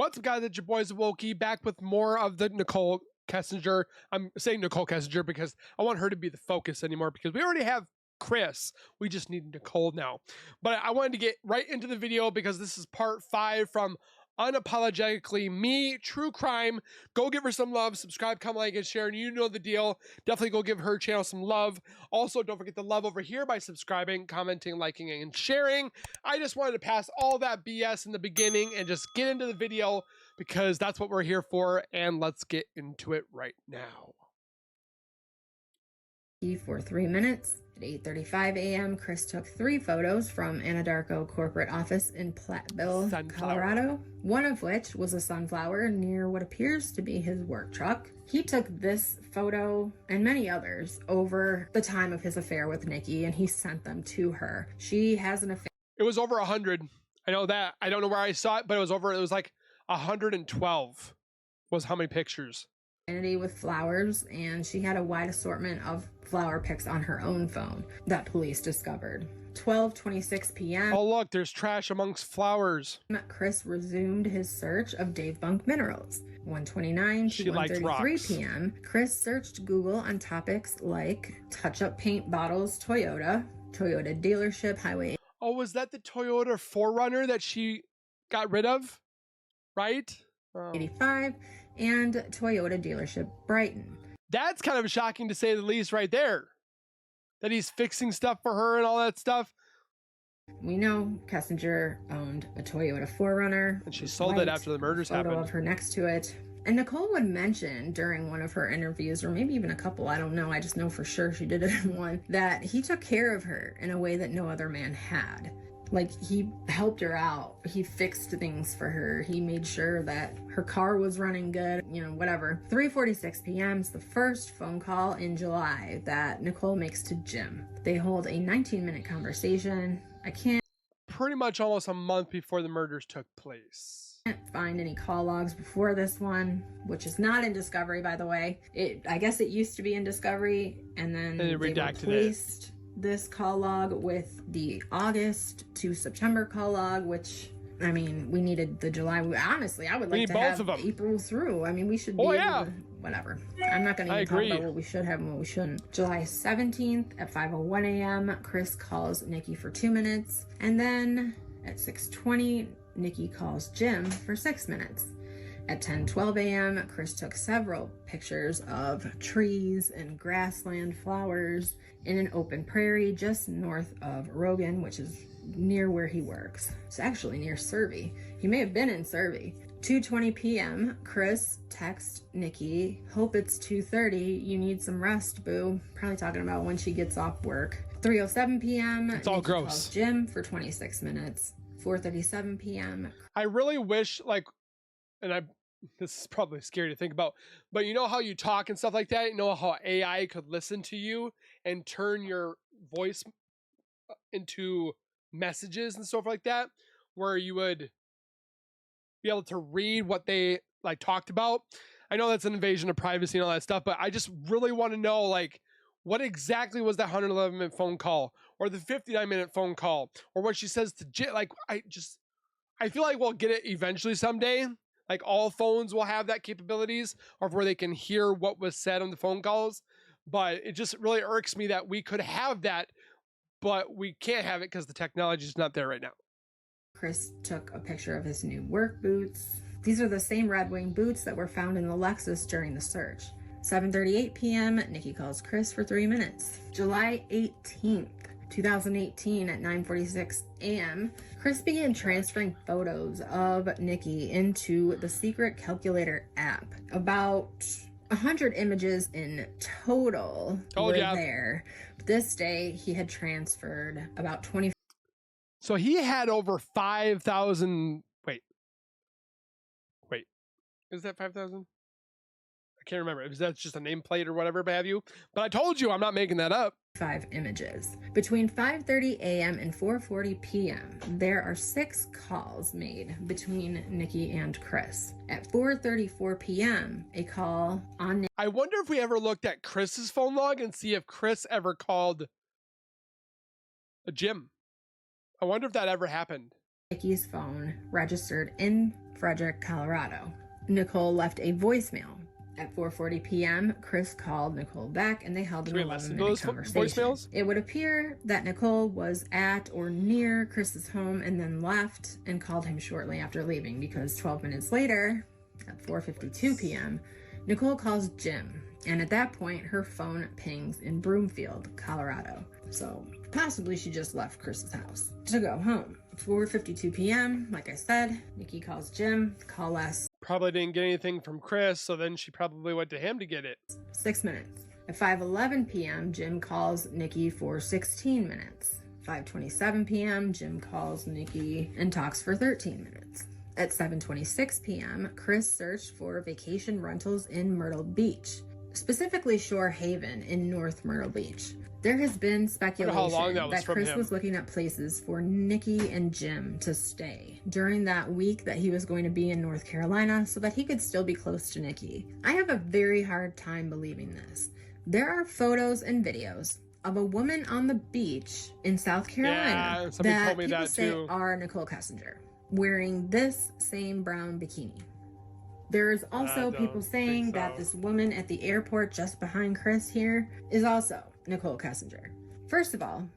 What's up, guys? It's your boy Zowoki back with more of the Nicole Kessinger. I'm saying Nicole Kessinger because I want her to be the focus anymore because we already have Chris. We just need Nicole now. But I wanted to get right into the video because this is part 5 from Unapologetically Me, True Crime. Go give her some love, subscribe, comment, like, and share, and you know the deal. Definitely go give her channel some love. Also, don't forget to love over here by subscribing, commenting, liking, and sharing. I just wanted to pass all that BS in the beginning and just get into the video because that's what we're here for, and let's get into it right now. For 3 minutes. At 8:35 a.m., Chris took 3 photos from Anadarko corporate office in Platteville, Colorado, one of which was a sunflower near what appears to be his work truck. He took this photo and many others over the time of his affair with Nikki, and he sent them to her. She has an affair. It was over 100. I know that. I don't know where I saw it, but it was like 112 was how many pictures. With flowers, and she had a wide assortment of flower pics on her own phone that police discovered. 12:26 p.m. Oh look, there's trash amongst flowers. Chris resumed his search of Dave Bunk minerals. 1:29 to 1:33 p.m. Chris searched Google on topics like touch-up paint bottles, Toyota dealership, highway. Oh, was that the Toyota 4Runner that she got rid of? Right? 85 and Toyota dealership, Brighton. That's kind of shocking to say the least right there. That he's fixing stuff for her and all that stuff. We know Kessinger owned a Toyota 4Runner. And she sold it after the murders happened. Photo of her next to it. And Nicole would mention during one of her interviews, or maybe even a couple, I don't know, I just know for sure she did it in one, that he took care of her in a way that no other man had. Like, he helped her out. He fixed things for her. He made sure that her car was running good, you know, whatever. 3:46 p.m. is the first phone call in July that Nicole makes to Jim. They hold a 19-minute conversation. I can't pretty much almost a month before the murders took place. Find any call logs before this one, which is not in Discovery, by the way. I guess it used to be in Discovery, and then they replaced this call log with the August to September call log, which, I mean, we needed the July. Honestly, I would like to have April through. I mean, we should be able to, whatever. I'm not going to talk about what we should have and what we shouldn't. July 17th at 5:01 a.m., Chris calls Nikki for 2 minutes. And then at 6:20, Nikki calls Jim for 6 minutes. At 10:12 a.m., Chris took several pictures of trees and grassland, flowers in an open prairie just north of Rogan, which is near where he works. It's actually near Survey. He may have been in Survey. 2:20 p.m., Chris texts Nikki, hope it's 2:30, you need some rest, boo. Probably talking about when she gets off work. 3:07 p.m., it's all gross. Calls Jim for 26 minutes. 4:37 p.m. I really wish, like, and this is probably scary to think about, but you know how you talk and stuff like that? You know how AI could listen to you and turn your voice into messages and stuff like that, where you would be able to read what they like talked about? I know that's an invasion of privacy and all that stuff, but I just really want to know, like, what exactly was that 111-minute phone call, or the 59-minute phone call, or what she says to Jim? Like, I feel like we'll get it eventually someday. Like, all phones will have that capabilities, or where they can hear what was said on the phone calls. But it just really irks me that we could have that, but we can't have it because the technology is not there right now. Chris took a picture of his new work boots. These are the same Red Wing boots that were found in the Lexus during the search. 7:38 p.m., Nikki calls Chris for 3 minutes. July 18th, 2018 at 9:46 a.m., Chris began transferring photos of Nikki into the secret calculator app. About 100 images in total were there. This day, he had transferred about 20. So he had over 5,000. Wait, is that 5,000? I can't remember if that's just a nameplate or whatever, but have you? But I told you I'm not making that up. 5 images. Between 5:30 a.m. and 4:40 p.m., there are 6 calls made between Nikki and Chris. At 4:34 p.m., a call on. I wonder if we ever looked at Chris's phone log and see if Chris ever called a Jim. I wonder if that ever happened. Nikki's phone registered in Frederick, Colorado. Nicole left a voicemail. At 4:40 p.m., Chris called Nicole back and they held an 11-minute conversation. Voicemails? It would appear that Nicole was at or near Chris's home and then left and called him shortly after leaving, because 12 minutes later, at 4:52 p.m., Nicole calls Jim. And at that point, her phone pings in Broomfield, Colorado. So possibly she just left Chris's house to go home. 4:52 p.m., like I said, Nikki calls Jim. The call lasts. Probably didn't get anything from Chris, so then she probably went to him to get it. 6 minutes. At 5:11 p.m., Jim calls Nikki for 16 minutes. 5:27 p.m., Jim calls Nikki and talks for 13 minutes. At 7:26 p.m., Chris searched for vacation rentals in Myrtle Beach, specifically Shore Haven in North Myrtle Beach. There has been speculation that Chris was looking at places for Nikki and Jim to stay during that week that he was going to be in North Carolina so that he could still be close to Nikki. I have a very hard time believing this. There are photos and videos of a woman on the beach in South Carolina that people say are Nicole Kessinger, wearing this same brown bikini. There's also people saying that this woman at the airport just behind Chris here is also Nicole Kessinger. First of all,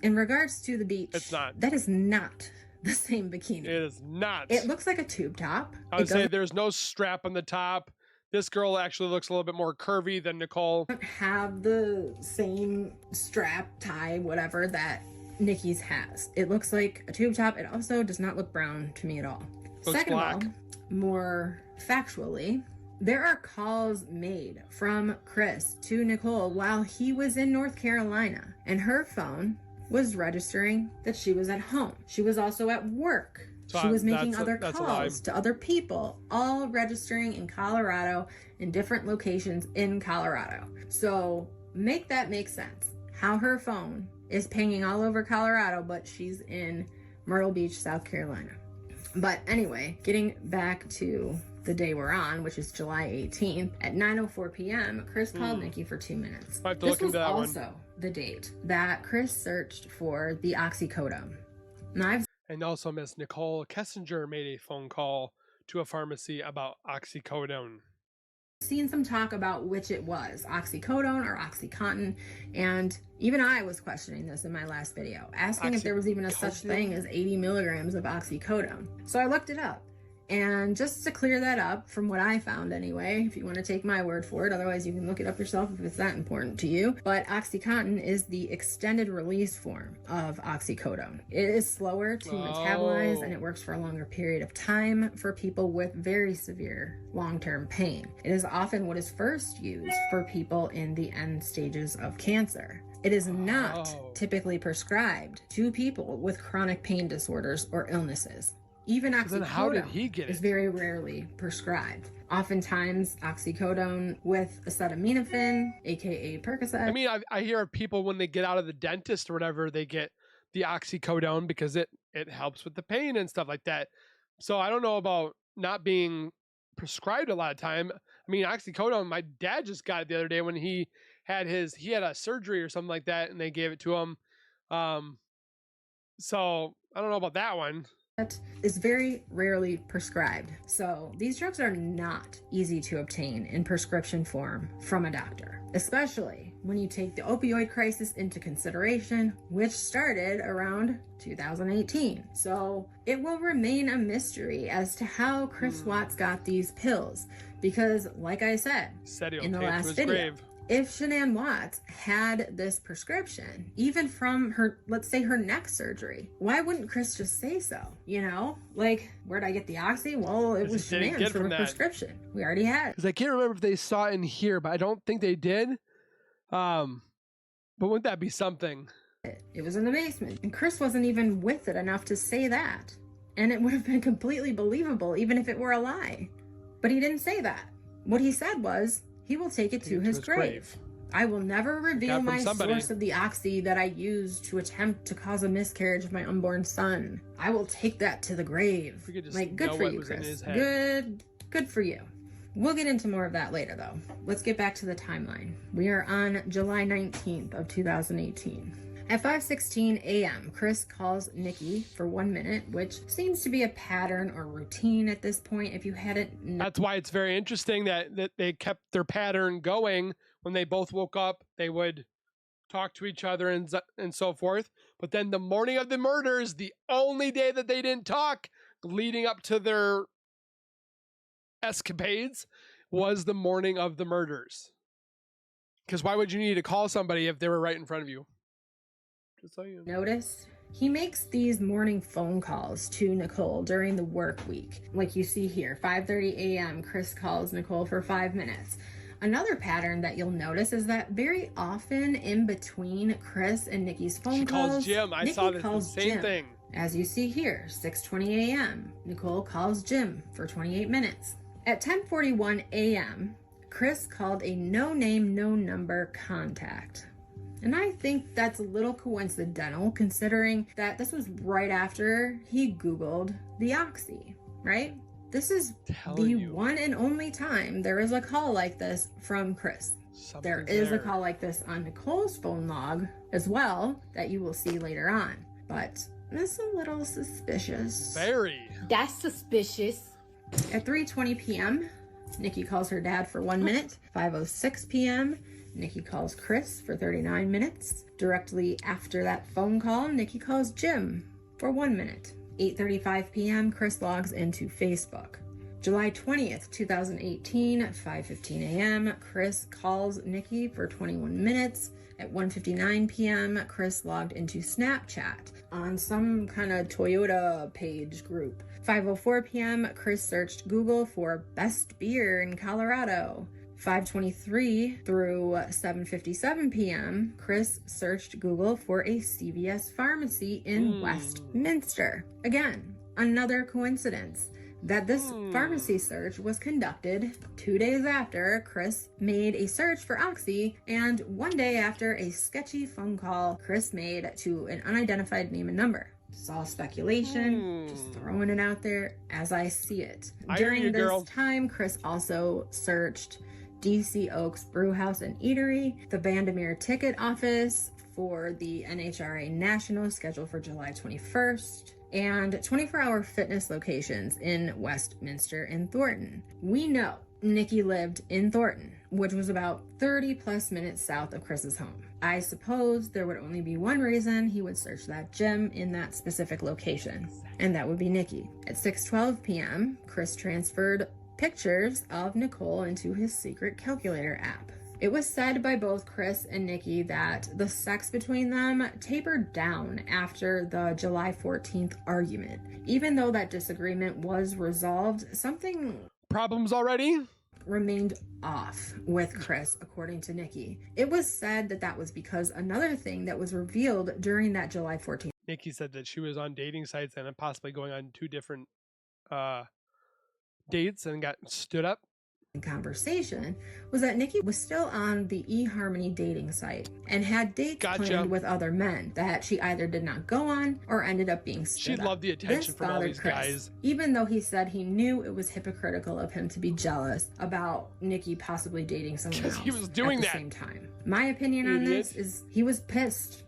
in regards to the beach, that is not the same bikini. It is not. It looks like a tube top. I would say there's no strap on the top. This girl actually looks a little bit more curvy than Nicole. Doesn't have the same strap, tie, whatever that Nikki's has. It looks like a tube top. It also does not look brown to me at all. Second of all, more factually, there are calls made from Chris to Nicole while he was in North Carolina, and her phone was registering that she was at home. She was also at work. So she was making other calls to other people, all registering in Colorado, in different locations in Colorado. So make that make sense. How her phone is pinging all over Colorado, but she's in Myrtle Beach, South Carolina. But anyway, getting back to the day we're on, which is July 18th, at 9:04 p.m., Chris called Nikki for 2 minutes. This was also the date that Chris searched for the oxycodone. And also Miss Nicole Kessinger made a phone call to a pharmacy about oxycodone. Seen some talk about which it was, oxycodone or oxycontin, and even I was questioning this in my last video, asking if there was even a such thing as 80 milligrams of oxycodone. So I looked it up. And just to clear that up, from what I found anyway, if you want to take my word for it, otherwise you can look it up yourself if it's that important to you. But OxyContin is the extended release form of oxycodone. It is slower to metabolize and it works for a longer period of time for people with very severe long-term pain. It is often what is first used for people in the end stages of cancer. It is not typically prescribed to people with chronic pain disorders or illnesses. Even oxycodone is very rarely prescribed. Oftentimes, oxycodone with acetaminophen, aka Percocet. I mean, I hear people when they get out of the dentist or whatever, they get the oxycodone because it helps with the pain and stuff like that. So I don't know about not being prescribed a lot of time. I mean, oxycodone, my dad just got it the other day when he had a surgery or something like that, and they gave it to him. So I don't know about that one. Is very rarely prescribed. So these drugs are not easy to obtain in prescription form from a doctor, especially when you take the opioid crisis into consideration, which started around 2018. So it will remain a mystery as to how Chris Watts got these pills, because like I said in the last video, if Shanann Watts had this prescription, even from her, let's say her neck surgery, why wouldn't Chris just say so? You know, like, where'd I get the oxy? Well, it was Shanann's from a prescription we already had. Because I can't remember if they saw it in here, but I don't think they did. But wouldn't that be something? It was in the basement, and Chris wasn't even with it enough to say that. And it would have been completely believable, even if it were a lie. But he didn't say that. What he said was, he will take it to his grave. I will never reveal my source of the oxy that I used to attempt to cause a miscarriage of my unborn son. I will take that to the grave. Like, good for you, Chris. Good for you. We'll get into more of that later, though. Let's get back to the timeline. We are on July 19th of 2018. At 5:16 a.m., Chris calls Nikki for 1 minute, which seems to be a pattern or routine at this point. If you hadn't... That's why it's very interesting that they kept their pattern going. When they both woke up, they would talk to each other and so forth. But then the morning of the murders, the only day that they didn't talk leading up to their escapades, was the morning of the murders. Because why would you need to call somebody if they were right in front of you? Just so you notice, he makes these morning phone calls to Nicole during the work week. Like you see here, 5:30 a.m., Chris calls Nicole for 5 minutes. Another pattern that you'll notice is that very often in between Chris and Nikki's phone calls, calls Jim. I saw this the same thing. As you see here, 6:20 a.m., Nicole calls Jim for 28 minutes. At 10:41 a.m., Chris called a no-name, no-number contact. And I think that's a little coincidental, considering that this was right after he Googled the oxy, right? This is one and only time there is a call like this from Chris. There is a call like this on Nicole's phone log as well that you will see later on. But it's a little suspicious. Very. That's suspicious. At 3:20 p.m., Nikki calls her dad for 1 minute. 5:06 p.m., Nikki calls Chris for 39 minutes. Directly after that phone call, Nikki calls Jim for 1 minute. 8:35 p.m., Chris logs into Facebook. July 20th, 2018, 5:15 a.m., Chris calls Nikki for 21 minutes. At 1:59 p.m., Chris logged into Snapchat on some kind of Toyota page group. 5:04 p.m., Chris searched Google for best beer in Colorado. 5:23 through 7:57 p.m., Chris searched Google for a CVS pharmacy in Westminster. Again, another coincidence that this pharmacy search was conducted 2 days after Chris made a search for oxy, and 1 day after a sketchy phone call Chris made to an unidentified name and number. It's all speculation, just throwing it out there as I see it. During this time, Chris also searched DC Oaks Brewhouse and Eatery, the Bandimere ticket office for the NHRA National scheduled for July 21st, and 24-hour fitness locations in Westminster and Thornton. We know Nikki lived in Thornton, which was about 30 plus minutes south of Chris's home. I suppose there would only be one reason he would search that gym in that specific location, and that would be Nikki. At 6:12 p.m., Chris transferred pictures of Nicole into his secret calculator app. It was said by both Chris and Nikki that the sex between them tapered down after the July 14th argument. Even though that disagreement was resolved, something problems already remained off with Chris, according to Nikki. It was said that that was because another thing that was revealed during that July 14th. Nikki said that she was on dating sites and possibly going on 2 different dates and got stood up. Conversation was that Nikki was still on the eHarmony dating site and had dates planned with other men that she either did not go on or ended up being stood up. She loved the attention from all these guys. Even though he said he knew it was hypocritical of him to be jealous about Nikki possibly dating someone else he was doing at the same time. My opinion on this is he was pissed.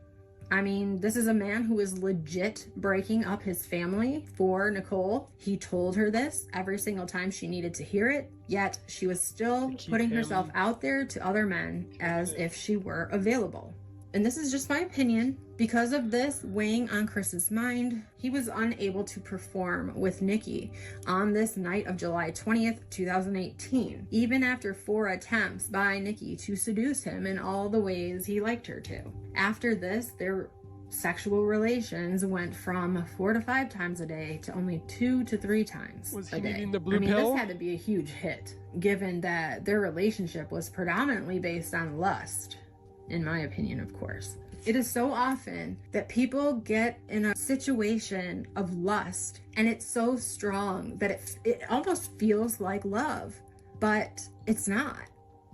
I mean, this is a man who is legit breaking up his family for Nicole. He told her this every single time she needed to hear it, yet she was still putting herself out there to other men as if she were available. And this is just my opinion. Because of this weighing on Chris's mind, he was unable to perform with Nikki on this night of July 20th, 2018, even after 4 attempts by Nikki to seduce him in all the ways he liked her to. After this, their sexual relations went from 4 to 5 times a day to only 2 to 3 times a day. The blue pill? This had to be a huge hit, given that their relationship was predominantly based on lust, in my opinion, of course. It is so often that people get in a situation of lust and it's so strong that it almost feels like love, but it's not.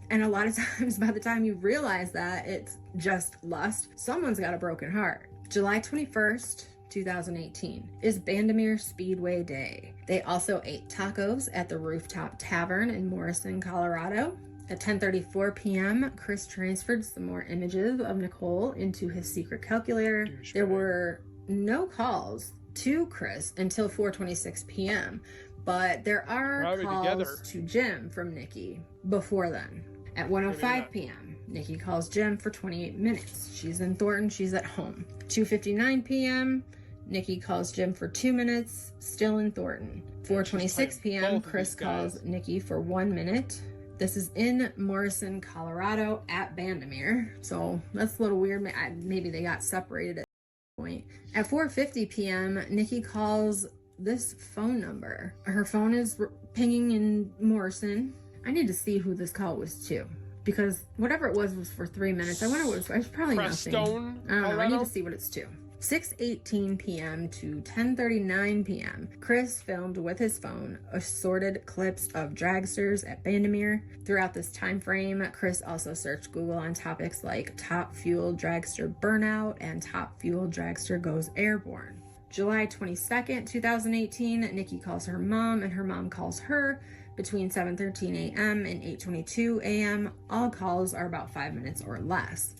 And a lot of times by the time you realize that it's just lust, someone's got a broken heart. July 21st, 2018 is Bandimere Speedway Day. They also ate tacos at the Rooftop Tavern in Morrison, Colorado. At 10:34 p.m., Chris transferred some more images of Nicole into his secret calculator. There were no calls to Chris until 4:26 p.m., but there are calls to Jim from Nikki before then. At 1:05 p.m., Nikki calls Jim for 28 minutes. She's in Thornton, she's at home. 2:59 p.m., Nikki calls Jim for 2 minutes, still in Thornton. 4:26 p.m., Chris calls Nikki for 1 minute. This is in Morrison, Colorado at Bandimere. So that's a little weird. Maybe they got separated at that point. At 4:50 p.m., Nikki calls this phone number. Her phone is pinging in Morrison. I need to see who this call was to, because whatever it was for 3 minutes. I wonder what it was. Probably nothing. I don't know. I need to see what it's to. 6:18 p.m. to 10:39 p.m. Chris filmed with his phone assorted clips of dragsters at Bandimere. Throughout this time frame, Chris also searched Google on topics like top fuel dragster burnout and top fuel dragster goes airborne. July 22nd, 2018, Nikki calls her mom and her mom calls her between 7:13 a.m. and 8:22 a.m. All calls are about 5 minutes or less.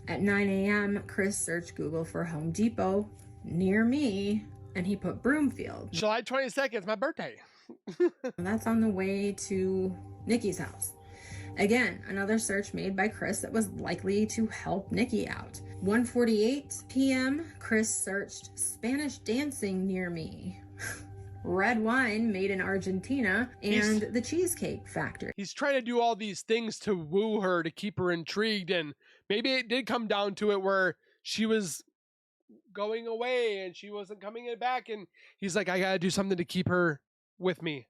At 9 a.m., Chris searched Google for Home Depot near me, and he put Broomfield. July 22nd is my birthday. That's on the way to Nikki's house. Again, another search made by Chris that was likely to help Nikki out. 1:48 p.m., Chris searched Spanish dancing near me, red wine made in Argentina, and the Cheesecake Factory. He's trying to do all these things to woo her, to keep her intrigued, and maybe it did come down to it where she was going away and she wasn't coming back, and he's like, I gotta do something to keep her with me.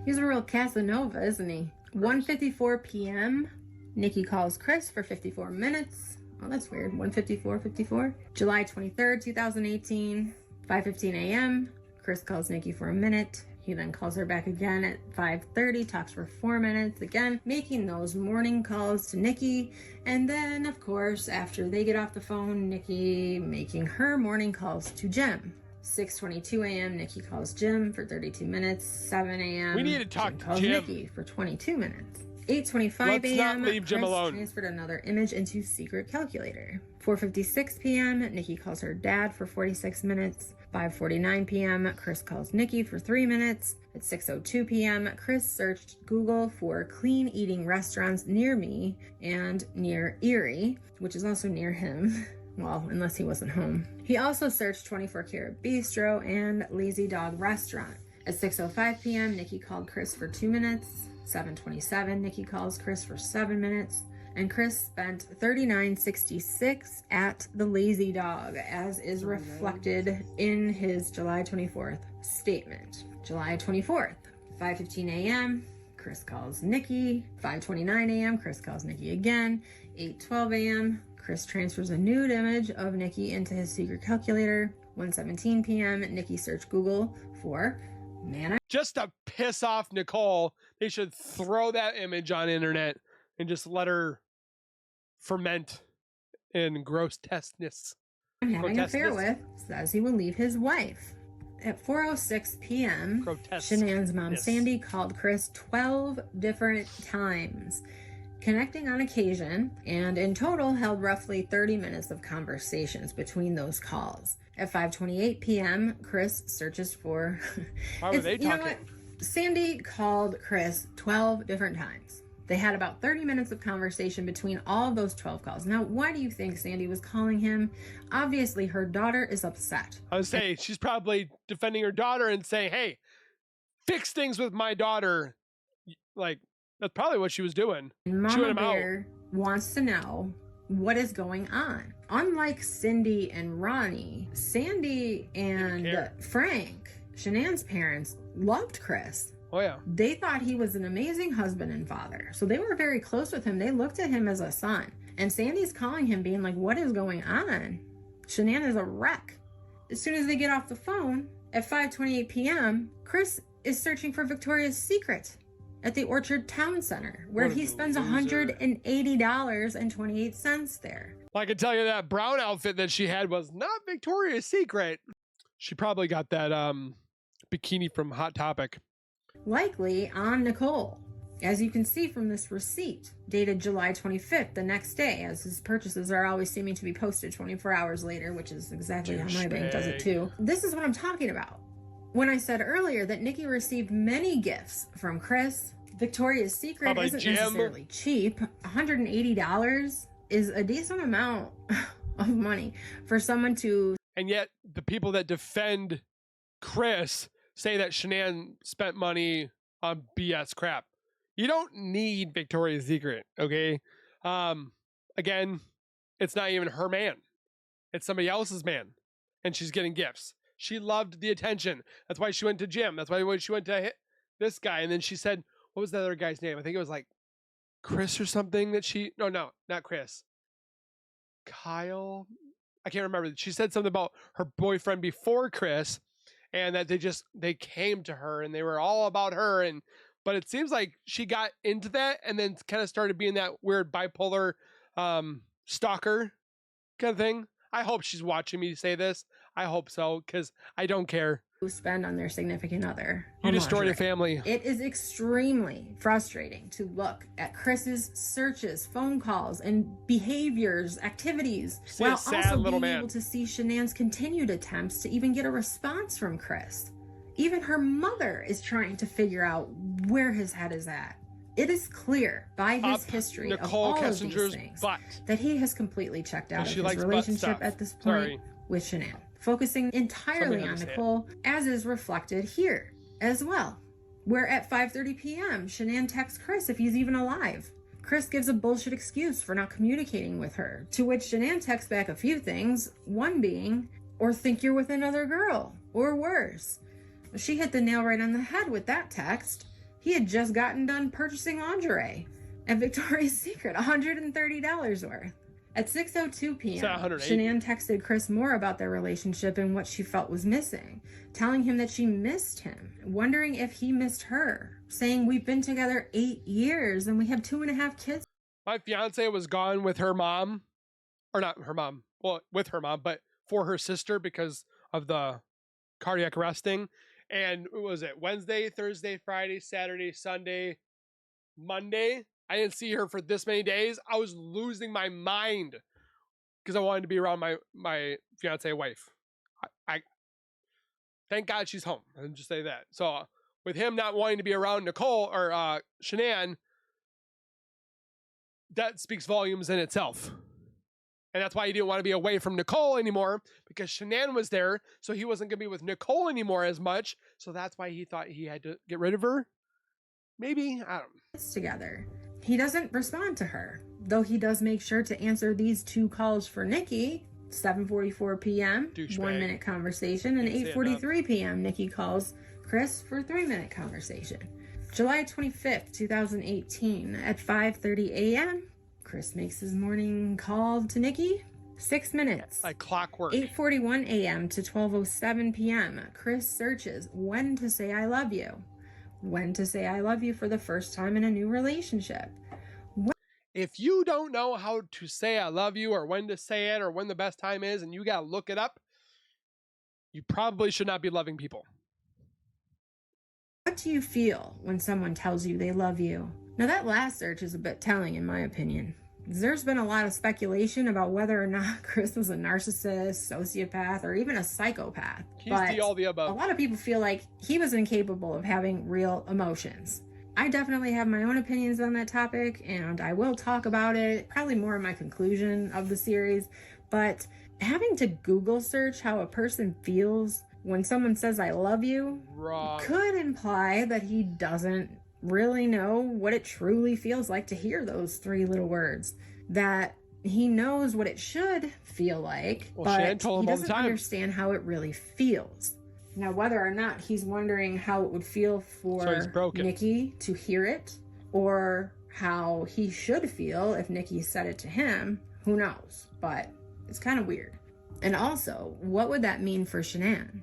He's a real Casanova, isn't he? 1:54 p.m., Nikki calls Chris for 54 minutes. Oh, that's weird. 1:54. July 23rd, 2018, 5:15 a.m., Chris calls Nikki for a minute. He then calls her back again at 5:30, talks for 4 minutes, again, making those morning calls to Nikki. And then, of course, after they get off the phone, Nikki making her morning calls to Jim. 6:22 a.m., Nikki calls Jim for 32 minutes. 7 a.m., we need to talk calls Jim. Nikki for 22 minutes. 8:25 a.m., leave Jim Chris alone. transferred another image into secret calculator. 4:56 p.m., Nikki calls her dad for 46 minutes. 5:49 p.m., Chris calls Nikki for 3 minutes. At 6:02 p.m., Chris searched Google for clean eating restaurants near me and near Erie, which is also near him. Well, unless he wasn't home. He also searched 24 Karat Bistro and Lazy Dog Restaurant. At 6:05 p.m., Nikki called Chris for 2 minutes. 7:27, Nikki calls Chris for 7 minutes. And Chris spent $39.66 at the Lazy Dog, as is reflected in his July 24th statement. July 24th, 5:15 a.m., Chris calls Nikki. 5:29 a.m., Chris calls Nikki again. 8:12 a.m., Chris transfers a nude image of Nikki into his secret calculator. 1:17 p.m., Nikki searched Google for man. Just to piss off Nicole, they should throw that image on the internet and just let her ferment in grotesqueness. I'm having an affair with, says he will leave his wife. At 4:06 p.m., Shanann's mom, Sandy, called Chris 12 different times, connecting on occasion, and in total held roughly 30 minutes of conversations between those calls. At 5:28 p.m., Chris searches for... Why were they talking? You know what? Sandy called Chris 12 different times. They had about 30 minutes of conversation between all of those 12 calls. Now, why do you think Sandy was calling him? Obviously, her daughter is upset. I would say she's probably defending her daughter and saying, hey, fix things with my daughter. Like, that's probably what she was doing. Mama Bear wants to know what is going on. Unlike Cindy and Ronnie, Sandy and Frank, Shanann's parents, loved Chris. Oh, yeah. They thought he was an amazing husband and father. So they were very close with him. They looked at him as a son. And Sandy's calling him being like, what is going on? Shanann is a wreck. As soon as they get off the phone, at 5:28 p.m., Chris is searching for Victoria's Secret at the Orchard Town Center, where he spends $180.28 there. Well, I can tell you that brown outfit that she had was not Victoria's Secret. She probably got that bikini from Hot Topic. Likely on Nicole. As you can see from this receipt, dated July 25th, the next day, as his purchases are always seeming to be posted 24 hours later, which is exactly how my bank does it too. This is what I'm talking about. When I said earlier that Nikki received many gifts from Chris, Victoria's Secret isn't necessarily cheap. $180 is a decent amount of money for someone to... And yet the people that defend Chris say that Shanann spent money on BS crap. You don't need Victoria's Secret, okay? Again, it's not even her man. It's somebody else's man. And she's getting gifts. She loved the attention. That's why she went to gym. That's why she went to hit this guy. And then she said, what was the other guy's name? I think it was like Chris or something that she... No, not Chris. Kyle? I can't remember. She said something about her boyfriend before Chris and that they came to her and they were all about her. But it seems like she got into that and then kind of started being that weird bipolar stalker kind of thing. I hope she's watching me say this. I hope so, because I don't care. Who spend on their significant other. You destroyed a family. It is extremely frustrating to look at Chris's searches, phone calls, and behaviors, activities, while also being able to see Shanann's continued attempts to even get a response from Chris. Even her mother is trying to figure out where his head is at. It is clear by his history of all of these things that he has completely checked out of his relationship at this point with Shanann, focusing entirely on Nicole, as is reflected here as well, where at 5:30 p.m. Shanann texts Chris if he's even alive. Chris gives a bullshit excuse for not communicating with her, to which Shanann texts back a few things, one being, or think you're with another girl, or worse. She hit the nail right on the head with that text. He had just gotten done purchasing lingerie at Victoria's Secret, $130 worth. At 6:02 p.m., Shanann texted Chris more about their relationship and what she felt was missing, telling him that she missed him, wondering if he missed her, saying we've been together 8 years and we have 2.5 kids. My fiance was gone with her mom, or not her mom, well, with her mom, but for her sister because of the cardiac arrest thing. And what was it? Wednesday, Thursday, Friday, Saturday, Sunday, Monday. I didn't see her for this many days. I was losing my mind because I wanted to be around my fiance wife. I thank God she's home. I'll just say that. So with him not wanting to be around Nicole or Shanann, that speaks volumes in itself. And that's why he didn't want to be away from Nicole anymore, because Shanann was there, so he wasn't going to be with Nicole anymore as much. So that's why he thought he had to get rid of her. Maybe, I don't know. Together. He doesn't respond to her, though he does make sure to answer these 2 calls for Nikki. 7:44 p.m., 1-minute conversation, and 8:43 p.m., Nikki calls Chris for a 3-minute conversation. July 25th, 2018, at 5:30 a.m., Chris makes his morning call to Nikki. 6 minutes. Like clockwork. 8:41 a.m. to 12:07 p.m. Chris searches when to say I love you. When to say I love you for the first time in a new relationship. If you don't know how to say I love you or when to say it or when the best time is and you got to look it up, you probably should not be loving people. What do you feel when someone tells you they love you? Now that last search is a bit telling in my opinion. There's been a lot of speculation about whether or not Chris was a narcissist, sociopath, or even a psychopath. He's all the above. A lot of people feel like he was incapable of having real emotions. I definitely have my own opinions on that topic, and I will talk about it, probably more in my conclusion of the series. But having to Google search how a person feels when someone says I love you could imply that he doesn't really know what it truly feels like to hear those 3 little words, that he knows what it should feel like, but he doesn't understand how it really feels. Now, whether or not he's wondering how it would feel for Nikki to hear it, or how he should feel if Nikki said it to him, who knows? But it's kind of weird. And also, what would that mean for Shanann?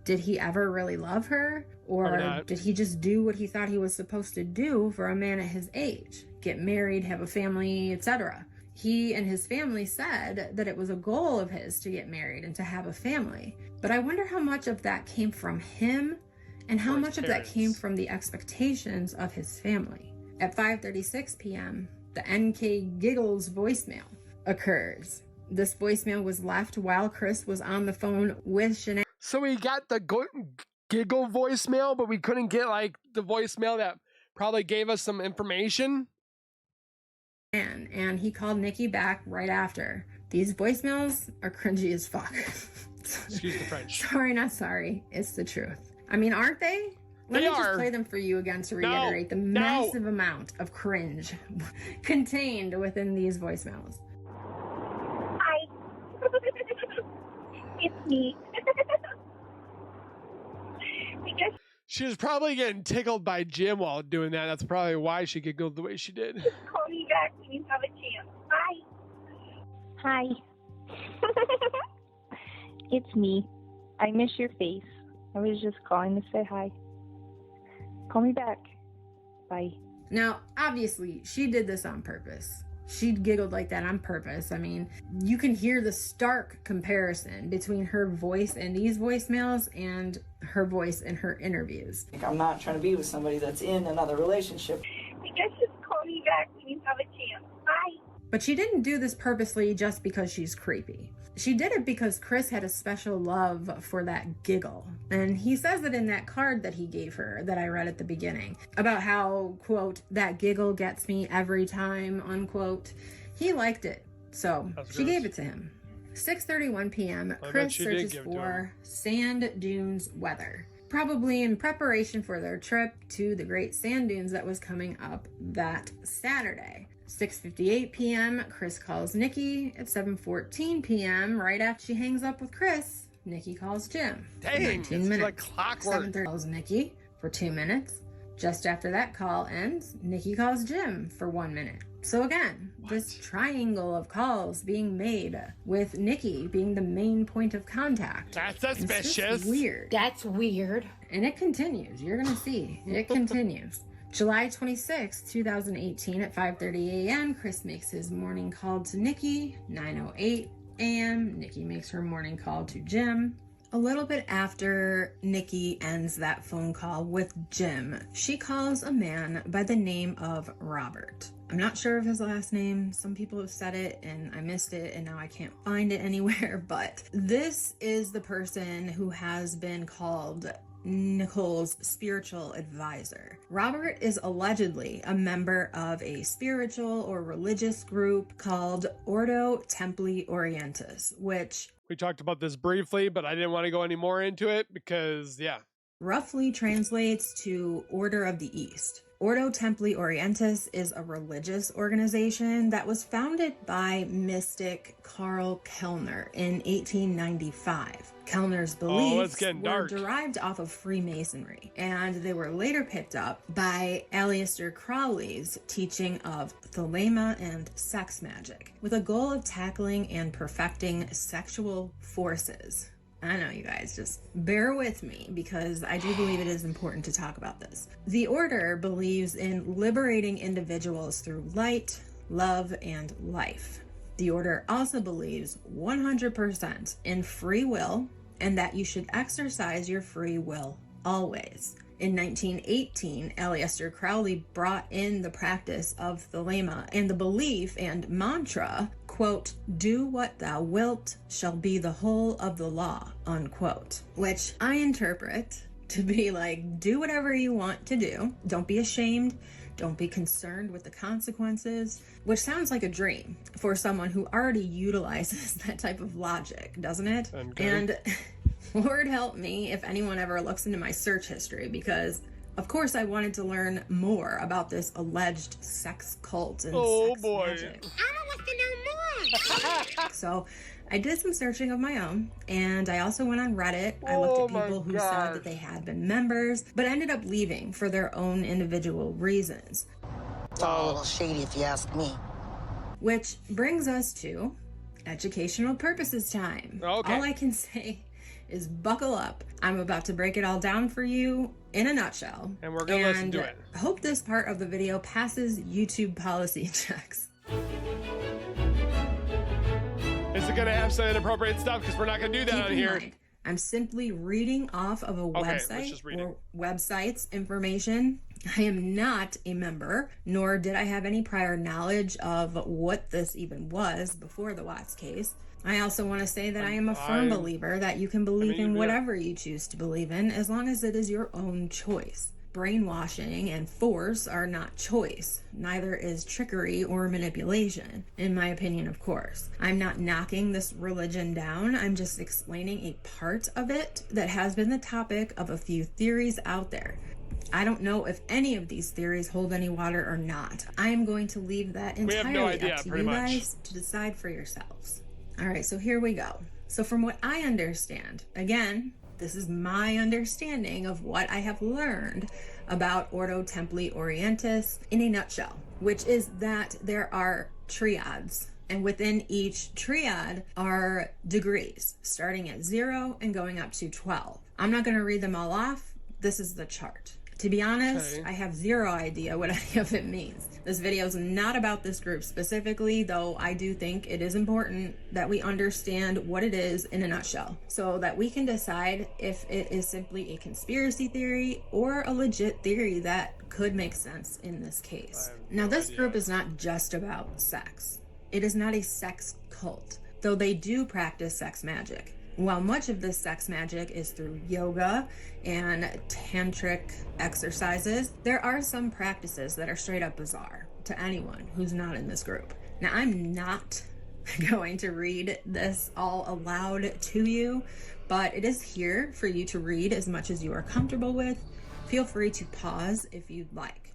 Did he ever really love her? Or did he just do what he thought he was supposed to do for a man at his age? Get married, have a family, etc. He and his family said that it was a goal of his to get married and to have a family. But I wonder how much of that came from him and how much of that came from the expectations of his family. At 5:36 p.m., the NK Giggles voicemail occurs. This voicemail was left while Chris was on the phone with Shanann. So we got the giggle voicemail, but we couldn't get like the voicemail that probably gave us some information. And he called Nikki back right after. These voicemails are cringy as fuck. Excuse the French. Sorry, not sorry. It's the truth. I mean, aren't they? Let me just play them for you again to reiterate the massive amount of cringe contained within these voicemails. Hi. It's me. Because She was probably getting tickled by Jim while doing that. That's probably why she giggled the way she did. call me back when you have a chance. Bye. Hi. It's me. I miss your face. I was just calling to say hi. Call me back. Bye. Now, obviously, she did this on purpose. She giggled like that on purpose. I mean, you can hear the stark comparison between her voice in these voicemails and her voice in her interviews. I'm not trying to be with somebody that's in another relationship. I guess just call me back when you have a chance. Bye. But she didn't do this purposely just because she's creepy. She did it because Chris had a special love for that giggle. And he says it in that card that he gave her that I read at the beginning about how, quote, that giggle gets me every time, unquote. He liked it. So she gave it to him. 6:31 p.m. Chris searches for sand dunes weather. Probably in preparation for their trip to the Great Sand Dunes that was coming up that Saturday. 6:58 p.m. Chris calls Nikki. At 7:14 p.m., right after she hangs up with Chris, Nikki calls Jim. Dang, 19 it's minutes. like clockwork. 7:30 calls Nikki for 2 minutes. Just after that call ends, Nikki calls Jim for 1 minute. So again, this triangle of calls being made with Nikki being the main point of contact. That's It's suspicious. just weird. That's weird. And it continues. You're going to see. It continues. July 26, 2018 at 5:30 a.m., Chris makes his morning call to Nikki. 9:08 a.m., Nikki makes her morning call to Jim. A little bit after Nikki ends that phone call with Jim, she calls a man by the name of Robert. I'm not sure of his last name. Some people have said it and I missed it and now I can't find it anywhere, but this is the person who has been called Nicole's spiritual advisor. Robert is allegedly a member of a spiritual or religious group called Ordo Templi Orientis, which We talked about this briefly, but I didn't want to go any more into it because, yeah. roughly translates to Order of the East. Ordo Templi Orientis is a religious organization that was founded by mystic Karl Kellner in 1895. Kellner's beliefs were derived off of Freemasonry, and they were later picked up by Aleister Crowley's teaching of thelema and sex magic, with a goal of tackling and perfecting sexual forces. I know, you guys, just bear with me because I do believe it is important to talk about this. The order believes in liberating individuals through light, love, and life. The order also believes 100% in free will and that you should exercise your free will always. In 1918, Aleister Crowley brought in the practice of thelema and the belief and mantra, quote, do what thou wilt shall be the whole of the law, unquote, which I interpret to be like, do whatever you want to do. Don't be ashamed. Don't be concerned with the consequences, which sounds like a dream for someone who already utilizes that type of logic, doesn't it? And Lord help me if anyone ever looks into my search history, because of course I wanted to learn more about this alleged sex cult and sex magic. I want to know more. So I did some searching of my own, and I also went on Reddit. I looked at people who said that they had been members, but ended up leaving for their own individual reasons. It's all a little shady if you ask me. Which brings us to educational purposes time. Okay. All I can say is buckle up. I'm about to break it all down for you in a nutshell. And we're going to listen to it. I hope this part of the video passes YouTube policy checks. Is it going to have some inappropriate stuff? Because we're not going to do that on here. I'm simply reading off of a website or websites information. I am not a member, nor did I have any prior knowledge of what this even was before the Watts case. I also want to say that I am a firm believer that you can believe in whatever you choose to believe in, as long as it is your own choice. Brainwashing and force are not choice. Neither is trickery or manipulation, in my opinion, of course. I'm not knocking this religion down. I'm just explaining a part of it that has been the topic of a few theories out there. I don't know if any of these theories hold any water or not. I am going to leave that entirely up to you guys to decide for yourselves. All right, so here we go. So from what I understand, again, this is my understanding of what I have learned about Ordo Templi Orientis in a nutshell, which is that there are triads, and within each triad are degrees, starting at 0 and going up to 12. I'm not going to read them all off. This is the chart. To be honest, I have zero idea what any of it means. This video is not about this group specifically, though I do think it is important that we understand what it is in a nutshell, so that we can decide if it is simply a conspiracy theory or a legit theory that could make sense in this case. Now, this group is not just about sex. It is not a sex cult, though they do practice sex magic. While much of this sex magic is through yoga and tantric exercises, there are some practices that are straight up bizarre to anyone who's not in this group. Now, I'm not going to read this all aloud to you, but it is here for you to read as much as you are comfortable with. Feel free to pause if you'd like.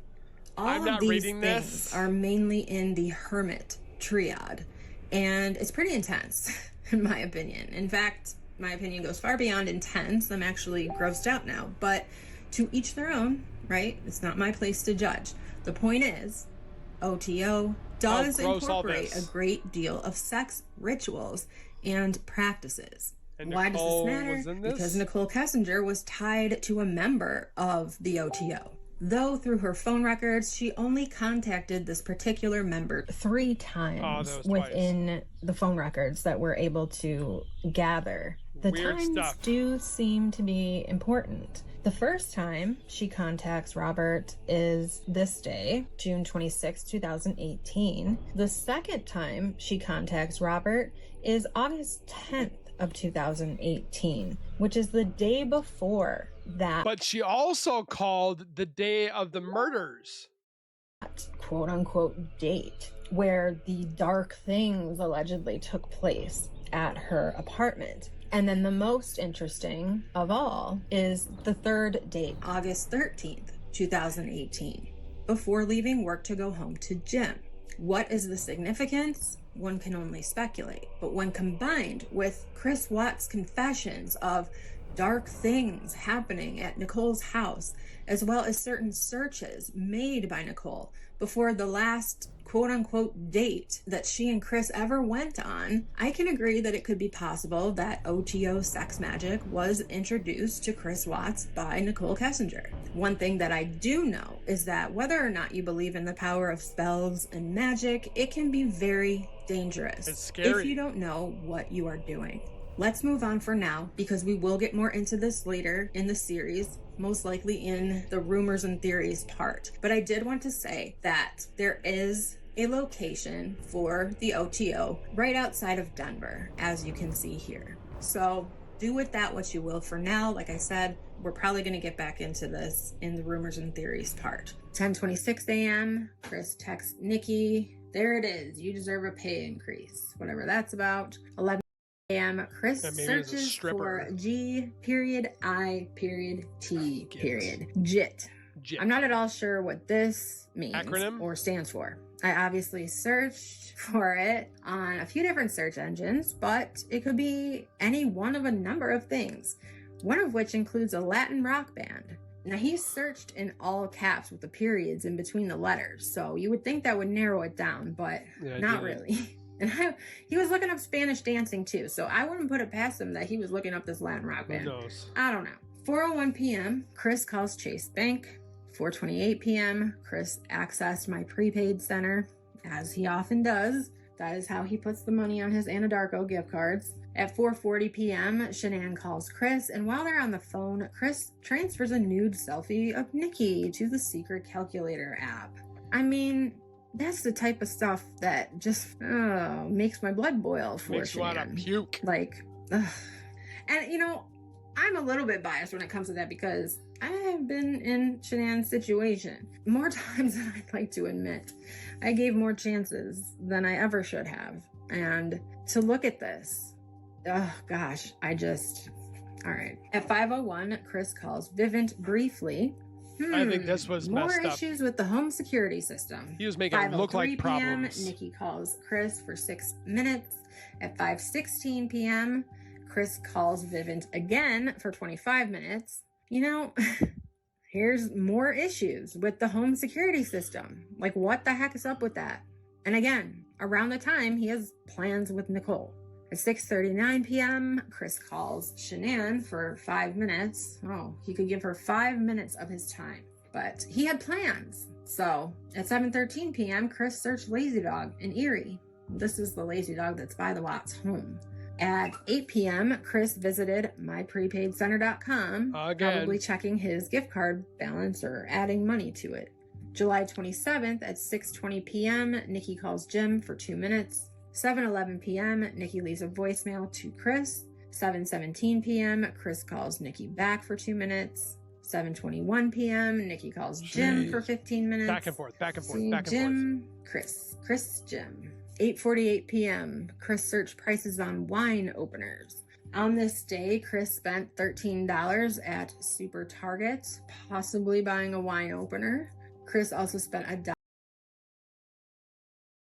All of these things are mainly in the hermit triad, and it's pretty intense. In my opinion. In fact, my opinion goes far beyond intense. I'm actually grossed out now, but to each their own, right? It's not my place to judge. The point is, OTO does incorporate a great deal of sex rituals and practices. And why does this matter? Because Nicole Kessinger was tied to a member of the OTO. Though through her phone records, she only contacted this particular member 3 times within the phone records that we're able to gather. The times do seem to be important. The first time she contacts Robert is this day, June 26, 2018. The second time she contacts Robert is August 10th of 2018, which is the day before that. But she also called the day of the murders. That quote unquote date where the dark things allegedly took place at her apartment. And then the most interesting of all is the third date, August 13th, 2018, before leaving work to go home to gym. What is the significance? One can only speculate. But when combined with Chris Watts' confessions of dark things happening at Nicole's house, as well as certain searches made by Nicole before the last quote-unquote date that she and Chris ever went on, I can agree that it could be possible that OTO sex magic was introduced to Chris Watts by Nicole Kessinger. One thing that I do know is that whether or not you believe in the power of spells and magic, it can be very dangerous. It's scary if you don't know what you are doing. Let's move on for now, because we will get more into this later in the series, most likely in the rumors and theories part. But I did want to say that there is a location for the OTO right outside of Denver, as you can see here. So do with that what you will for now. Like I said, we're probably going to get back into this in the rumors and theories part. 10:26 a.m. Chris texts Nikki. There it is. You deserve a pay increase. Whatever that's about. 11 a.m. Chris searches for G.I.T. JIT. I'm not at all sure what this means or stands for. I obviously searched for it on a few different search engines, but it could be any one of a number of things, one of which includes a Latin rock band. Now, he searched in all caps with the periods in between the letters, so you would think that would narrow it down, but not really. And he was looking up Spanish dancing too, so I wouldn't put it past him that he was looking up this Latin rock band. Who knows? I don't know. 4:01 p.m., Chris calls Chase Bank. 4:28 p.m., Chris accessed my prepaid center, as he often does. That is how he puts the money on his Anadarko gift cards. At 4:40 p.m., Shanann calls Chris, and while they're on the phone, Chris transfers a nude selfie of Nikki to the secret calculator app. I mean, that's the type of stuff that just makes my blood boil for Makes you want to puke. Like, ugh. And you know, I'm a little bit biased when it comes to that because I have been in Shanann's situation more times than I'd like to admit. I gave more chances than I ever should have. And to look at this, oh gosh, all right. At 5:01, Chris calls Vivint briefly. I think this was messed up. More issues with the home security system. He was making it look like problems. Nikki calls Chris for 6 minutes. At 5:16 p.m., Chris calls Vivint again for 25 minutes. You know, here's more issues with the home security system. Like, what the heck is up with that? And again, around the time he has plans with Nicole. At 6:39 p.m., Chris calls Shanann for 5 minutes. Oh, he could give her 5 minutes of his time, but he had plans. So at 7:13 p.m., Chris searched Lazy Dog in Erie. This is the Lazy Dog that's by the Watts home. At 8 p.m., Chris visited myprepaidcenter.com, probably checking his gift card balance or adding money to it. July 27th at 6:20 p.m., Nikki calls Jim for 2 minutes. 7:11 p.m., Nikki leaves a voicemail to Chris. 7:17 p.m., Chris calls Nikki back for 2 minutes. 7:21 p.m., Nikki calls Jim for 15 minutes. Back and forth, back and forth, See, back and Jim, forth. Chris, Jim. 8:48 p.m., Chris searched prices on wine openers. On this day, Chris spent $13 at Super Target, possibly buying a wine opener. Chris also spent $1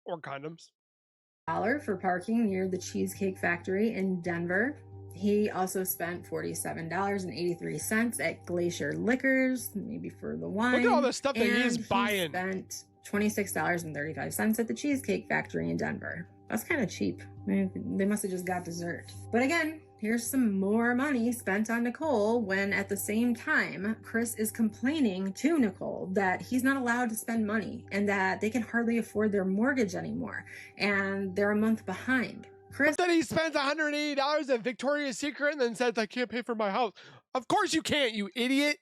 or condoms for parking near the Cheesecake Factory in Denver. He also spent $47.83 at Glacier Liquors, maybe for the wine. Look at all the stuff that he's buying. He spent $26.35 at the Cheesecake Factory in Denver. That's kind of cheap. I mean, they must have just got dessert. But again, here's some more money spent on Nicole when at the same time, Chris is complaining to Nicole that he's not allowed to spend money and that they can hardly afford their mortgage anymore and they're a month behind. Chris then he spends $180 at Victoria's Secret and then says, I can't pay for my house. Of course you can't, you idiot.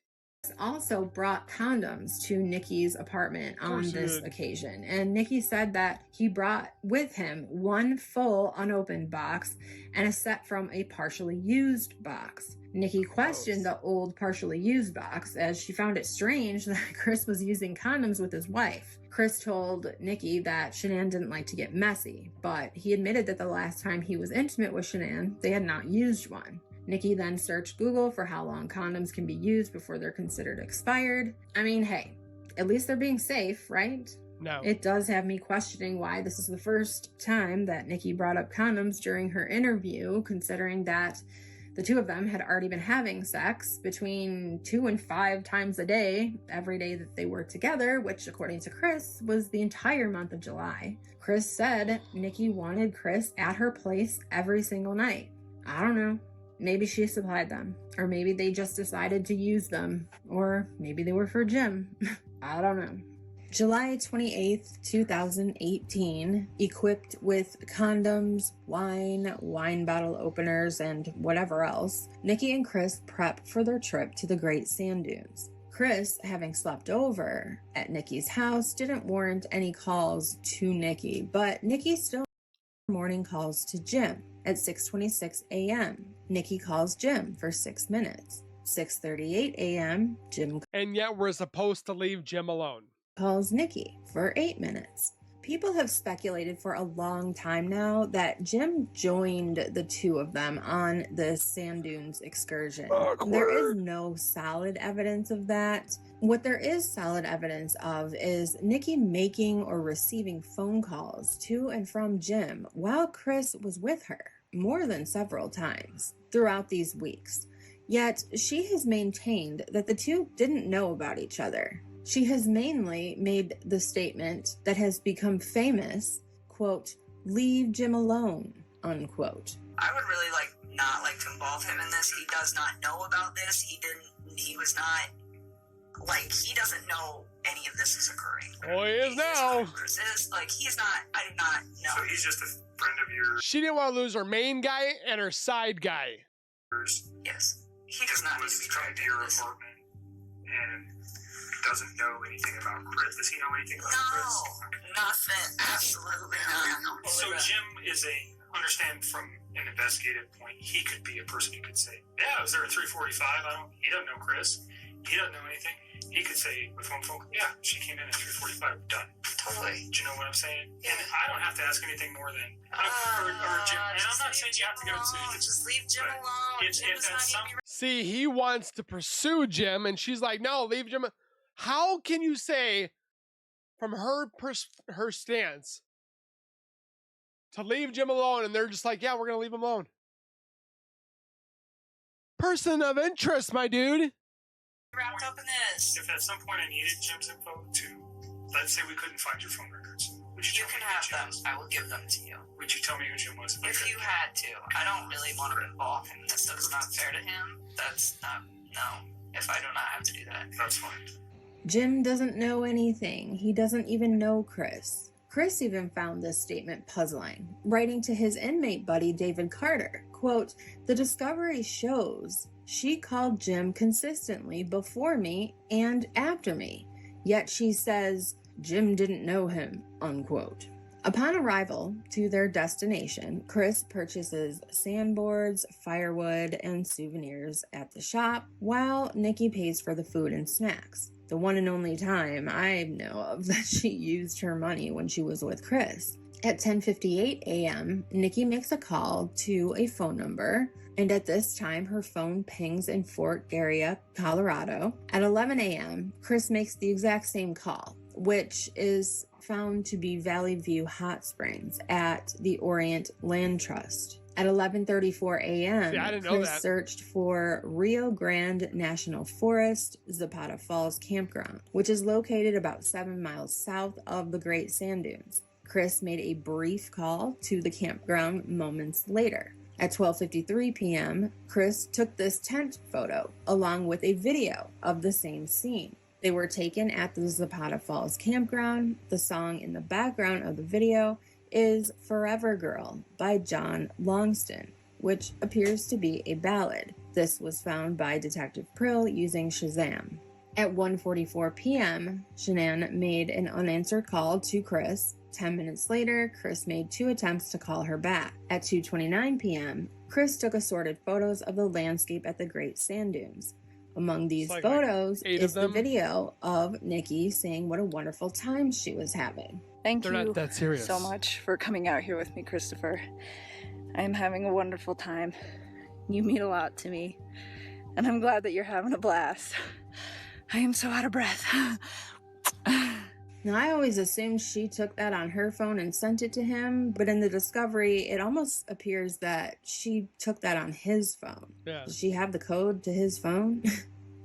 Also brought condoms to Nikki's apartment on this occasion, and Nikki said that he brought with him one full unopened box and a set from a partially used box. Nikki questioned the old partially used box as she found it strange that Chris was using condoms with his wife. Chris told Nikki that Shanann didn't like to get messy, but he admitted that the last time he was intimate with Shanann, they had not used one. Nikki then searched Google for how long condoms can be used before they're considered expired. I mean, hey, at least they're being safe, right? No. It does have me questioning why this is the first time that Nikki brought up condoms during her interview, considering that the two of them had already been having sex between 2 and 5 times a day, every day that they were together, which, according to Chris, was the entire month of July. Chris said Nikki wanted Chris at her place every single night. I don't know. Maybe she supplied them, or maybe they just decided to use them, or maybe they were for Jim. I don't know. July 28th, 2018, equipped with condoms, wine bottle openers, and whatever else, Nikki and Chris prep for their trip to the Great Sand Dunes. Chris, having slept over at Nikki's house, didn't warrant any calls to Nikki, but Nikki still morning calls to Jim. At 6:26 a.m., Nikki calls Jim for 6 minutes. 6:38 a.m., Jim and yet we're supposed to leave Jim alone. Calls Nikki for 8 minutes. People have speculated for a long time now that Jim joined the two of them on the Sand Dunes excursion. Awkward. There is no solid evidence of that. What there is solid evidence of is Nikki making or receiving phone calls to and from Jim while Chris was with her more than several times throughout these weeks. Yet she has maintained that the two didn't know about each other. She has mainly made the statement that has become famous, quote, "Leave Jim alone," unquote. I would really not like to involve him in this. He does not know about this. He doesn't know any of this is occurring. Oh, he is now. Chris is, like, he's not, I do not know. So he's just a friend of yours. She didn't want to lose her main guy and her side guy. Yes. He does not need to be come to your apartment and doesn't know anything about Chris. Does he know anything about Chris? No, nothing. Absolutely not. So Jim is understand from an investigative point, he could be a person who could say, yeah, I was there at 3:45. He doesn't know Chris. He doesn't know anything. He could say with one phone, yeah, she came in at 3:45. Done. Totally. Do you know what I'm saying? Yeah. And I don't have to ask anything more than, or Jim. And I'm not saying you have to go to just leave Jim alone. Jim does not need to be. See, he wants to pursue Jim, and she's like, no, leave Jim. How can you say, from her stance, to leave Jim alone, and they're just like, yeah, we're going to leave him alone? Person of interest, my dude. Wrapped up in this. If at some point I needed Jim's info to, let's say we couldn't find your phone records, would you You tell can me have who Jim them. was? I will give them to you. Would you tell me who Jim was? If you had to. I don't really want to involve him in this. That's not fair to him. That's not, no. If I do not have to do that. That's fine. Jim doesn't know anything. He doesn't even know Chris. Chris even found this statement puzzling, writing to his inmate buddy David Carter, quote, "The discovery shows she called Jim consistently before me and after me, yet she says Jim didn't know him," unquote. Upon arrival to their destination, Chris purchases sandboards, firewood, and souvenirs at the shop, while Nikki pays for the food and snacks. The one and only time I know of that she used her money when she was with Chris. At 10:58 a.m., Nikki makes a call to a phone number, and at this time her phone pings in Fort Garry, Colorado. At 11 a.m., Chris makes the exact same call, which is found to be Valley View Hot Springs at the Orient Land Trust. At 11:34 a.m., Chris searched for Rio Grande National Forest, Zapata Falls Campground, which is located about 7 miles south of the Great Sand Dunes. Chris made a brief call to the campground moments later. At 12:53 p.m., Chris took this tent photo along with a video of the same scene. They were taken at the Zapata Falls Campground. The song in the background of the video is Forever Girl by John Longston, which appears to be a ballad. This was found by Detective Prill using Shazam. At 1:44 p.m., Shanann made an unanswered call to Chris. 10 minutes later, Chris made 2 attempts to call her back. At 2:29 p.m., Chris took assorted photos of the landscape at the Great Sand Dunes. Among these photos is the video of Nikki saying what a wonderful time she was having. Thank you so much for coming out here with me, Christopher. I am having a wonderful time. You mean a lot to me, and I'm glad that you're having a blast. I am so out of breath. Now, I always assumed she took that on her phone and sent it to him, but in the discovery, it almost appears that she took that on his phone. Yeah. Does she have the code to his phone?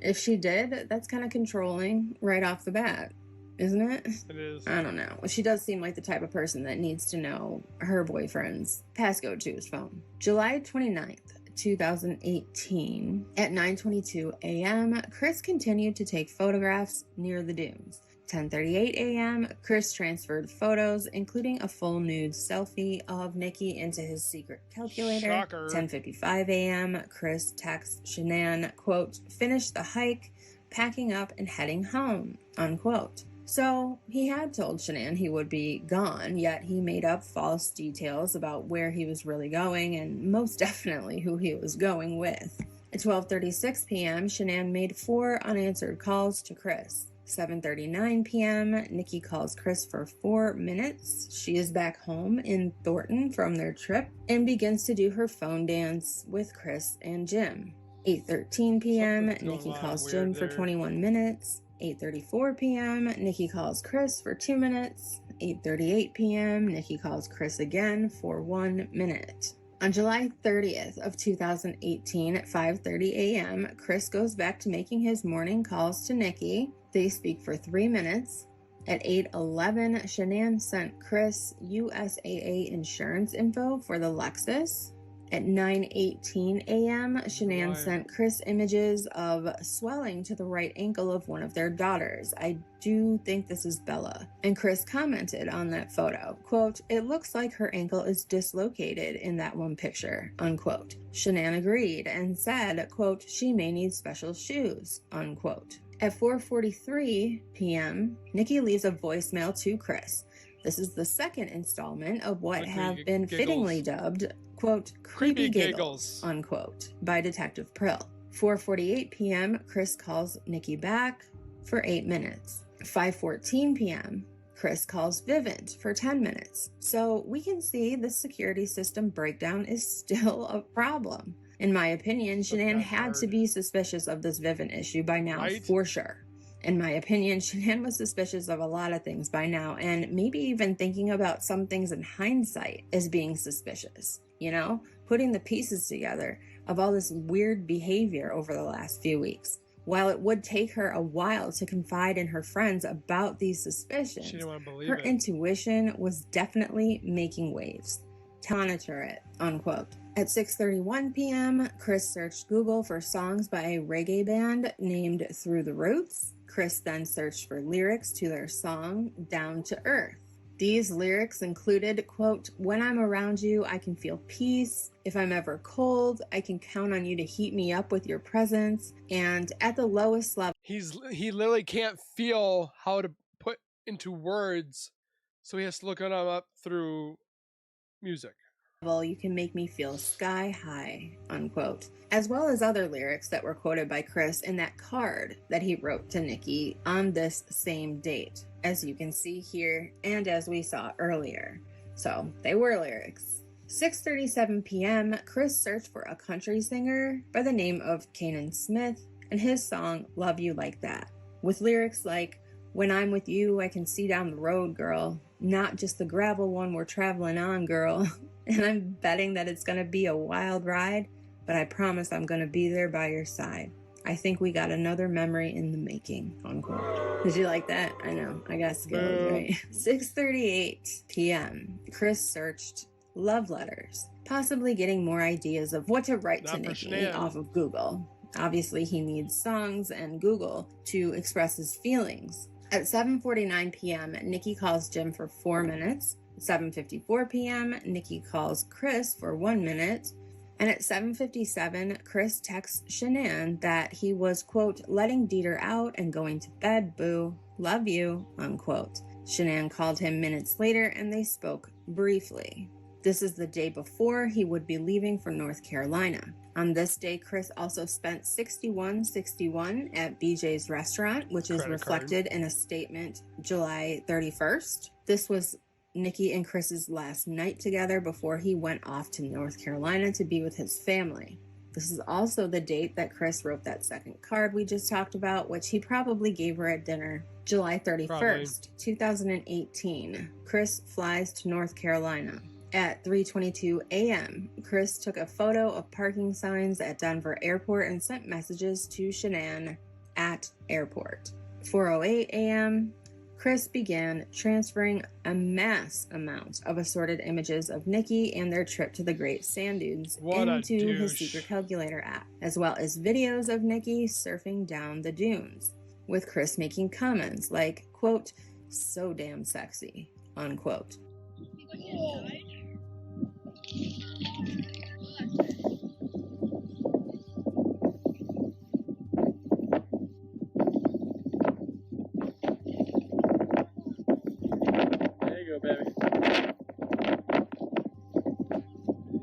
If she did, that's kind of controlling right off the bat, isn't it? It is. I don't know. She does seem like the type of person that needs to know her boyfriend's passcode to his phone. July 29th. 2018. At 9:22 a.m., Chris continued to take photographs near the dunes. 10:38 a.m., Chris transferred photos, including a full nude selfie of Nikki, into his secret calculator. Shocker. 10:55 a.m., Chris texts Shanann, quote, "Finish the hike, packing up and heading home," unquote. So he had told Shanann he would be gone, yet he made up false details about where he was really going and most definitely who he was going with. At 12:36 p.m., Shanann made 4 unanswered calls to Chris. 7:39 p.m., Nikki calls Chris for 4 minutes. She is back home in Thornton from their trip and begins to do her phone dance with Chris and Jim. 8:13 p.m., Nikki calls Jim for 21 minutes. 8:34 p.m., Nikki calls Chris for 2 minutes. 8:38 p.m., Nikki calls Chris again for 1 minute. On July 30th of 2018 at 5:30 a.m., Chris goes back to making his morning calls to Nikki. They speak for 3 minutes. At 8:11, Shanann sent Chris USAA insurance info for the Lexus. At 9:18 a.m., Shanann sent Chris images of swelling to the right ankle of one of their daughters. I do think this is Bella. And Chris commented on that photo, quote, "It looks like her ankle is dislocated in that one picture," unquote. Shanann agreed and said, quote, "She may need special shoes," unquote. At 4:43 p.m., Nikki leaves a voicemail to Chris. This is the second installment of what have been fittingly dubbed, quote, "creepy giggles," unquote, by Detective Prill. 4:48 p.m., Chris calls Nikki back for 8 minutes. 5:14 p.m., Chris calls Vivint for 10 minutes. So we can see the security system breakdown is still a problem. In my opinion, Shanann had to be suspicious of this Vivint issue by now, for sure. In my opinion, Shanann was suspicious of a lot of things by now, and maybe even thinking about some things in hindsight as being suspicious. You know, putting the pieces together of all this weird behavior over the last few weeks. While it would take her a while to confide in her friends about these suspicions, she didn't want to believe her it. intuition was definitely making waves. Monitor it, unquote. At 6:31 p.m., Chris searched Google for songs by a reggae band named Through the Roots. Chris then searched for lyrics to their song, Down to Earth. These lyrics included, quote, "When I'm around you, I can feel peace. If I'm ever cold, I can count on you to heat me up with your presence. And at the lowest level..." He literally can't feel how to put into words, so he has to look them up through music. "You can make me feel sky high," unquote. As well as other lyrics that were quoted by Chris in that card that he wrote to Nikki on this same date, as you can see here and as we saw earlier. So they were lyrics. 6:37 p.m., Chris searched for a country singer by the name of Kanan Smith and his song Love You Like That, with lyrics like, "When I'm with you, I can see down the road, girl. Not just the gravel one we're traveling on, girl. And I'm betting that it's going to be a wild ride, but I promise I'm going to be there by your side. I think we got another memory in the making," unquote. Did you like that? I know, I got skills, right? 6:38 p.m. Chris searched love letters, possibly getting more ideas of what to write to Nikki off of Google. Obviously, he needs songs and Google to express his feelings. At 7:49 p.m., Nikki calls Jim for 4 minutes. At 7:54 p.m., Nikki calls Chris for 1 minute. And at 7:57, Chris texts Shanann that he was, quote, "letting Dieter out and going to bed, boo. Love you," unquote. Shanann called him minutes later and they spoke briefly. This is the day before he would be leaving for North Carolina. On this day, Chris also spent $61.61 at BJ's restaurant, which is reflected in a statement July 31st. This was Nikki and Chris's last night together before he went off to North Carolina to be with his family. This is also the date that Chris wrote that second card we just talked about, which he probably gave her at dinner. July 31st, 2018. Chris flies to North Carolina. At 3:22 a.m., Chris took a photo of parking signs at Denver Airport and sent messages to Shanann at airport. 4:08 a.m., Chris began transferring a mass amount of assorted images of Nikki and their trip to the Great Sand Dunes into his secret calculator app, as well as videos of Nikki surfing down the dunes, with Chris making comments like, quote, "so damn sexy," unquote.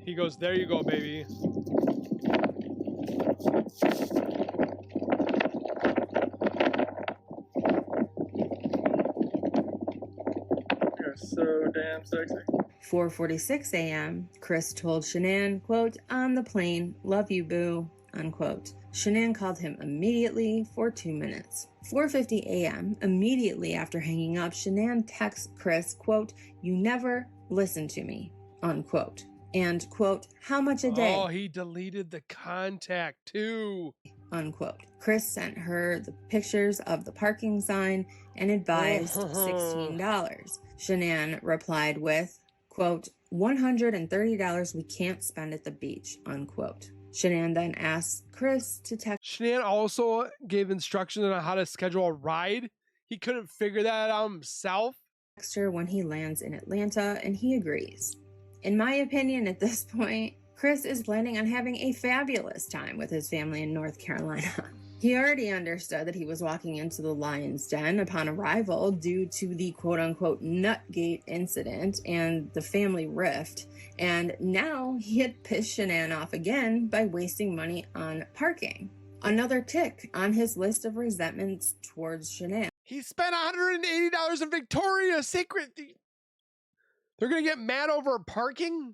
He goes, "There you go, baby." You're so damn sexy. 4:46 a.m., Chris told Shanann, quote, "on the plane, love you, boo," unquote. Shanann called him immediately for 2 minutes. 4:50 a.m., immediately after hanging up, Shanann texts Chris, quote, "you never listen to me," unquote. And, quote, "how much a day?" Oh, he deleted the contact too, unquote. Chris sent her the pictures of the parking sign and advised $16. Shanann replied with, quote, $130 we can't spend at the beach, unquote. Shanann then asks Chris to text. Shanann also gave instructions on how to schedule a ride. He couldn't figure that out himself. Text her when he lands in Atlanta, and he agrees. In my opinion, at this point, Chris is planning on having a fabulous time with his family in North Carolina. He already understood that he was walking into the lion's den upon arrival due to the quote-unquote Nutgate incident and the family rift, and now he had pissed Shanann off again by wasting money on parking. Another tick on his list of resentments towards Shanann. He spent $180 in Victoria's Secret. They're going to get mad over parking?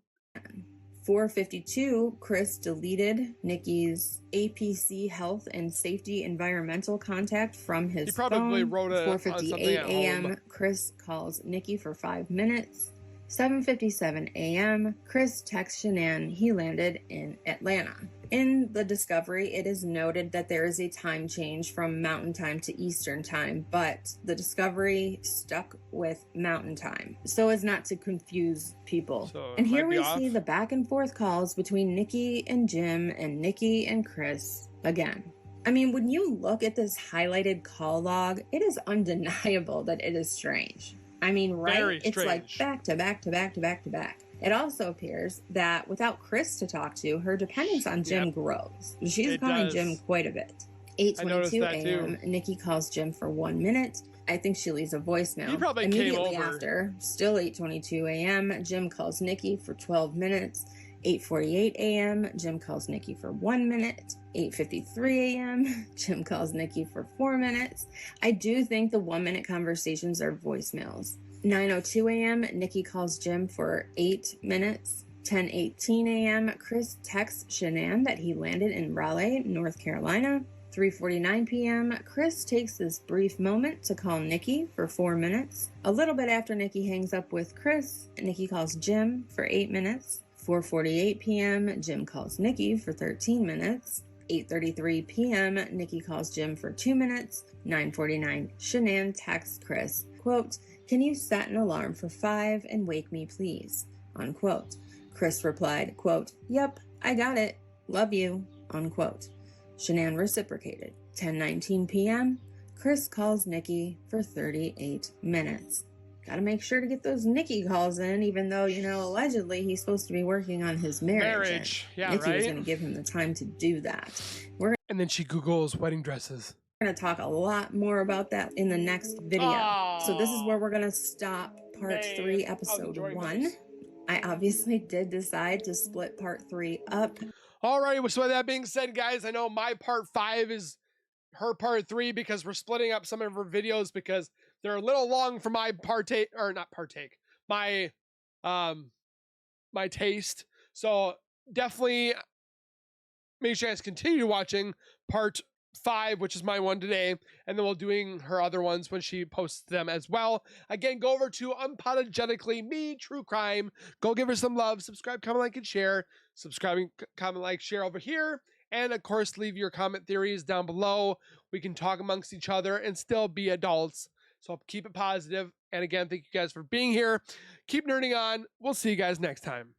4:52, Chris deleted Nikki's APC health and safety environmental contact from his phone. He probably wrote it 4:58 a.m. Chris calls Nikki for 5 minutes. 7:57 a.m. Chris texts Shanann he landed in Atlanta. In the discovery, it is noted that there is a time change from Mountain Time to Eastern Time, but the discovery stuck with Mountain Time so as not to confuse people. And here we see the back and forth calls between Nikki and Jim and Nikki and Chris again. I mean, when you look at this highlighted call log, it is undeniable that it is strange. I mean, right? It's like back to back to back to back to back. It also appears that without Chris to talk to, her dependence on Jim grows. She's calling Jim quite a bit. 8:22 a.m. Nikki calls Jim for 1 minute. I think she leaves a voicemail. He probably immediately came over. After, still 8:22 a.m., Jim calls Nikki for 12 minutes. 8:48 a.m., Jim calls Nikki for 1 minute. 8:53 a.m., Jim calls Nikki for 4 minutes. I do think the 1 minute conversations are voicemails. 9:02 a.m., Nikki calls Jim for 8 minutes. 10:18 a.m., Chris texts Shanann that he landed in Raleigh, North Carolina. 3:49 p.m., Chris takes this brief moment to call Nikki for 4 minutes. A little bit after Nikki hangs up with Chris, Nikki calls Jim for 8 minutes. 4:48 p.m., Jim calls Nikki for 13 minutes. 8:33 p.m., Nikki calls Jim for 2 minutes. 9:49, Shanann texts Chris, quote, "Can you set an alarm for 5 and wake me, please?" Unquote. Chris replied, quote, "Yep, I got it. Love you." Unquote. Shanann reciprocated. 10:19 p.m., Chris calls Nikki for 38 minutes. Gotta make sure to get those Nikki calls in, even though, you know, allegedly he's supposed to be working on his marriage. Yeah, Nikki was right? going to give him the time to do that. And then she Googles wedding dresses. We're going to talk a lot more about that in the next video. So this is where we're going to stop part 3, episode 1. I obviously did decide to split part 3 up. Alrighty, so with that being said, guys, I know my part 5 is her part 3 because we're splitting up some of her videos because they're a little long for my my taste. So definitely make sure you guys continue watching part 5, which is my one today, and then we'll doing her other ones when she posts them as well. Again, go over to Unapologetically Me True Crime. Go give her some love. Subscribe, comment, like, and share. Subscribing, comment, like, share over here. And of course, leave your comment theories down below. We can talk amongst each other and still be adults. So keep it positive. And again, thank you guys for being here. Keep nerding on. We'll see you guys next time.